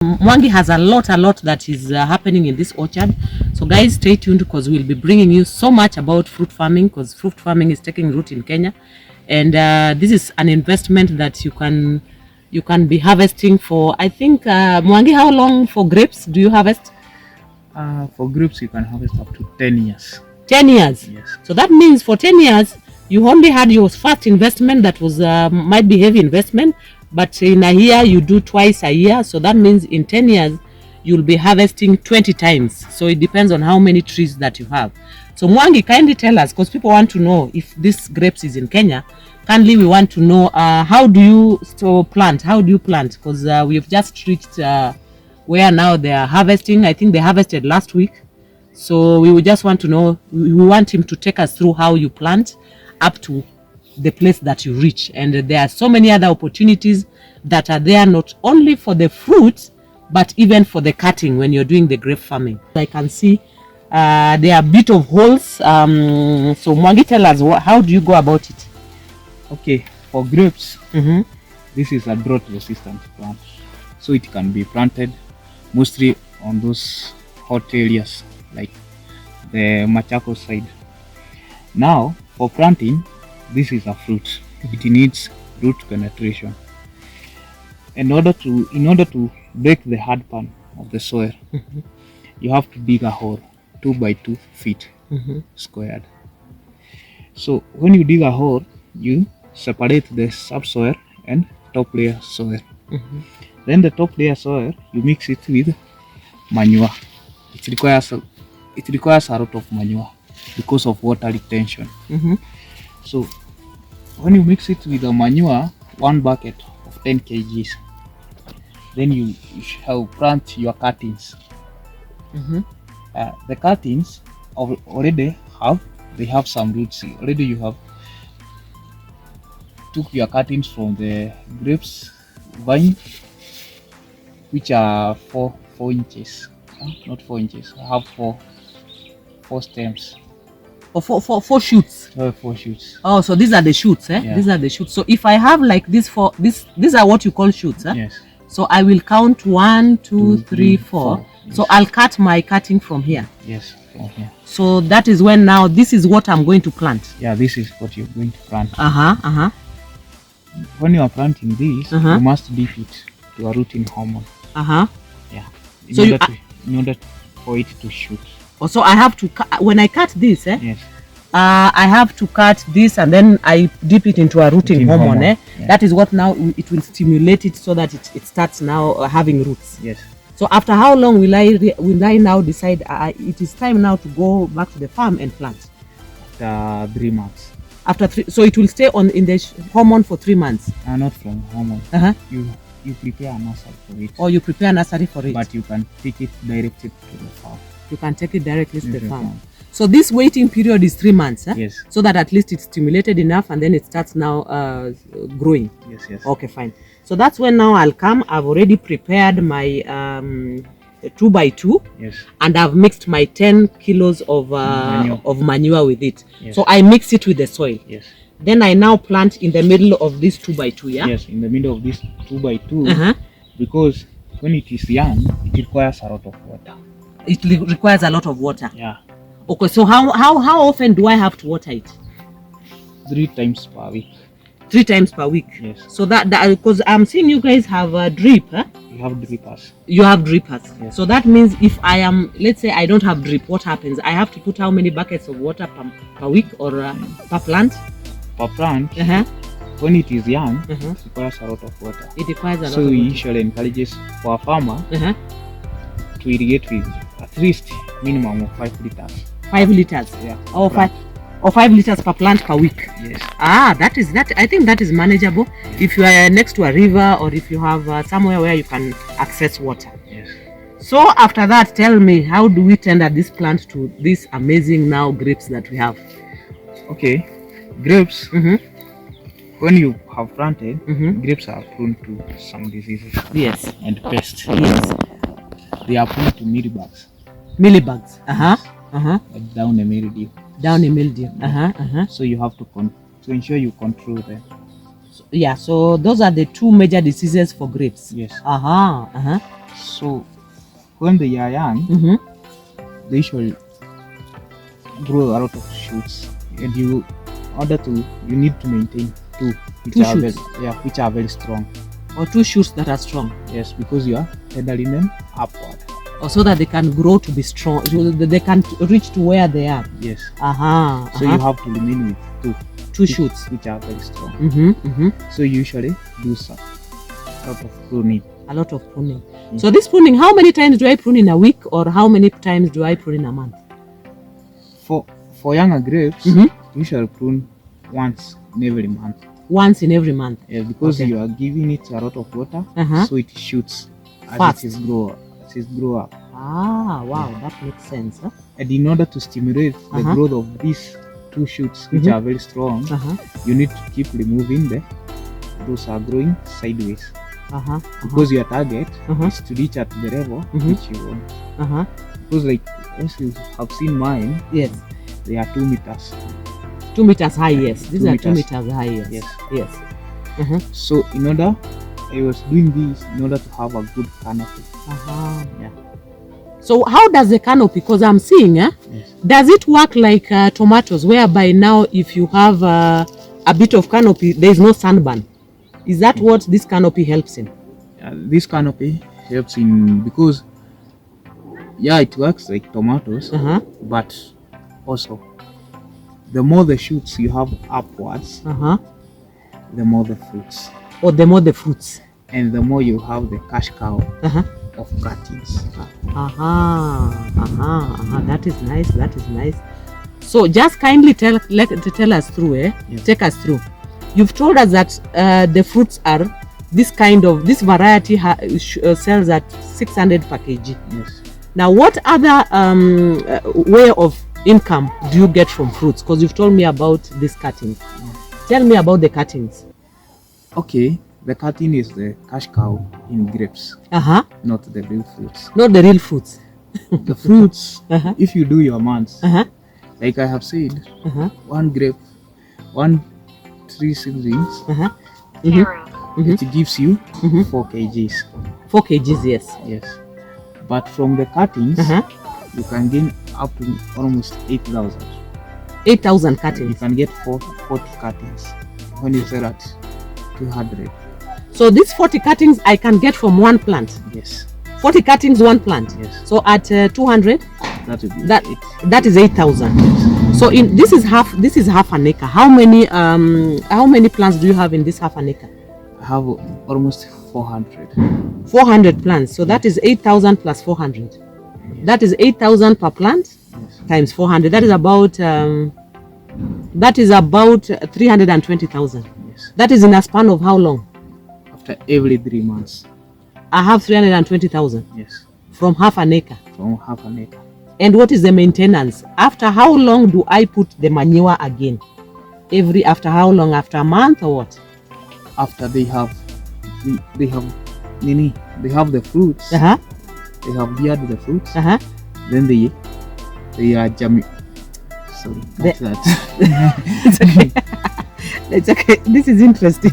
Mwangi has a lot that is happening in this orchard. So guys, stay tuned because we'll be bringing you so much about fruit farming, because fruit farming is taking root in Kenya, and this is an investment that you can be harvesting for, I think, Mwangi, how long for grapes do you harvest? For grapes, you can harvest up to 10 years. 10 years? Yes. So that means for 10 years, you only had your first investment that was might be heavy investment, but in a year you do twice a year. So that means in 10 years, you'll be harvesting 20 times. So it depends on how many trees that you have. So Mwangi, kindly tell us, because people want to know if this grapes is in Kenya. Kindly, we want to know how do you plant? How do you plant? Because we've just reached where now they are harvesting. I think they harvested last week. So we would just want to know, we want him to take us through how you plant up to the place that you reach. And there are so many other opportunities that are there, not only for the fruit, but even for the cutting when you're doing the grape farming. I can see there are a bit of holes. So Mwangi, tell us, how do you go about it? Okay, for grapes, this is a drought resistant plant. So it can be planted mostly on those hot areas like the Machakos side. Now, for planting, this is a fruit. It needs root penetration. In order to break the hard pan of the soil, you have to dig a hole 2 by 2 feet squared. So when you dig a hole, you separate the subsoil and top layer soil. Then the top layer soil, you mix it with manure. It requires a lot of manure because of water retention. So when you mix it with the manure, 1 bucket of 10 kgs, then you shall plant your cuttings. The cuttings already have some roots. Already you have took your cuttings from the grapes vine, which are 4 inches. Not 4 inches. I have four stems. Oh, four shoots. 4 shoots. Oh, so these are the shoots, eh? Yeah. These are the shoots. So if I have like these these are what you call shoots, eh? Yes. So I will count 1, 2, 3, 4. Yes. So I'll cut my cutting from here. Yes, from here. So that is when now this is what I'm going to plant. Yeah, this is what you're going to plant. When you are planting this, you must dip it to a rooting hormone. Yeah. In order for it to shoot. So I have to when I cut this, eh? Yes. I have to cut this and then I dip it into a rooting hormone. Eh? Yeah. That is what now it will stimulate it so that it starts now having roots. Yes. So after how long will I now decide it is time now to go back to the farm and plant? After 3 months. After 3, so it will stay on in the hormone for 3 months. Not from hormone. You prepare a nursery for it. Or you prepare a nursery for it. But you can take it directly to the farm. You can take it directly to the farm. So this waiting period is 3 months, eh? Yes. So that at least it's stimulated enough and then it starts now growing. Yes. Okay, fine. So that's when now I'll come. I've already prepared my 2 by 2. Yes. And I've mixed my 10 kilos of manure with it. Yes. So I mix it with the soil. Yes. Then I now plant in the middle of this 2 by 2, yeah? Yes, in the middle of this 2 by 2, because when it is young, it requires a lot of water. It requires a lot of water. Yeah. Okay, so how often do I have to water it? 3 times per week. 3 times per week. Yes. So that because I'm seeing you guys have a drip, huh? You have drippers. You have drippers. Yes. So that means if I am, let's say I don't have drip, what happens? I have to put how many buckets of water per week or per plant? Per plant, when it is young, it requires a lot of water. It requires a lot of water. water. So we usually encourages for a farmer to irrigate with at least minimum of 5 liters. 5 liters? Yeah. Oh, 5 liters per plant per week. Yes. That. I think that is manageable if you are next to a river or if you have somewhere where you can access water. Yes. So after that, tell me, how do we tender this plant to these amazing now grapes that we have? Okay, grapes. When you have planted, grapes are prone to some diseases. Yes. And pests. Yes. They are prone to mealybugs. Mealybugs. Like downy mildew. Downy mildew. So you have to ensure you control them. So, yeah. So those are the 2 major diseases for grapes. Yes. So when they are young, they usually grow a lot of shoots, and you need to maintain two which Two are shoots. which are very strong. Or 2 shoots that are strong. Yes, because you are pedaling them upward. Or so that they can grow to be strong, so that they can reach to where they are. Yes. So you have to remain with two shoots which are very strong. So you usually do a lot of pruning. A lot of pruning. So this pruning, how many times do I prune in a week, or how many times do I prune in a month? For younger grapes, you should prune once in every month. Once in every month. Yeah, because you are giving it a lot of water, so it shoots fast. As it grow up. Wow, that makes sense. Huh? And in order to stimulate the growth of these 2 shoots, which are very strong, you need to keep removing those are growing sideways. Because your target is to reach at the level which you want. Because like as you have seen mine, yes, they are 2 meters. 2 meters high, yes. These are 2 meters. meters high, yes. So I was doing this in order to have a good canopy. Yeah. So how does the canopy, because I'm seeing, does it work like tomatoes, whereby now if you have a bit of canopy, there is no sunburn? Is that what this canopy helps in? This canopy helps in because it works like tomatoes, but also the more the shoots you have upwards, the more the fruits. Or the more the fruits. And the more you have the cash cow of cuttings. That is nice. So just kindly tell us through, Yes. Take us through. You've told us that the fruits are this variety sells at 600 per kg. Yes. Now, what other way of income do you get from fruits? Because you've told me about these cuttings. Tell me about the cuttings. Okay, the cutting is the cash cow in grapes, not the real fruits. Not the real fruits. The fruits, if you do your months, like I have said, one grape, 3 seedlings, it gives you 4 kgs. 4 kgs, yes. Yes. But from the cuttings, you can gain up to almost 8,000. 8,000 cuttings. You can get 40 cuttings when you sell at 200. So these 40 cuttings I can get from one plant. Yes. 40 cuttings, one plant. Yes. So at 200, that would be that is 8,000. Yes. So this is half an acre. How many plants do you have in this half an acre? I have almost 400. 400 plants. So that is 8,000 plus 400. Yes. That is 8,000 per plant, times 400. That is about 320,000. Yes. That is in a span of how long? After every 3 months. I have 320,000. Yes. From half an acre. From half an acre. And what is the maintenance? After how long do I put the manure again? After how long? After a month or what? After they have the fruits. They have beard the fruits. Then they are jamming. Sorry, that's that. It's okay. This is interesting.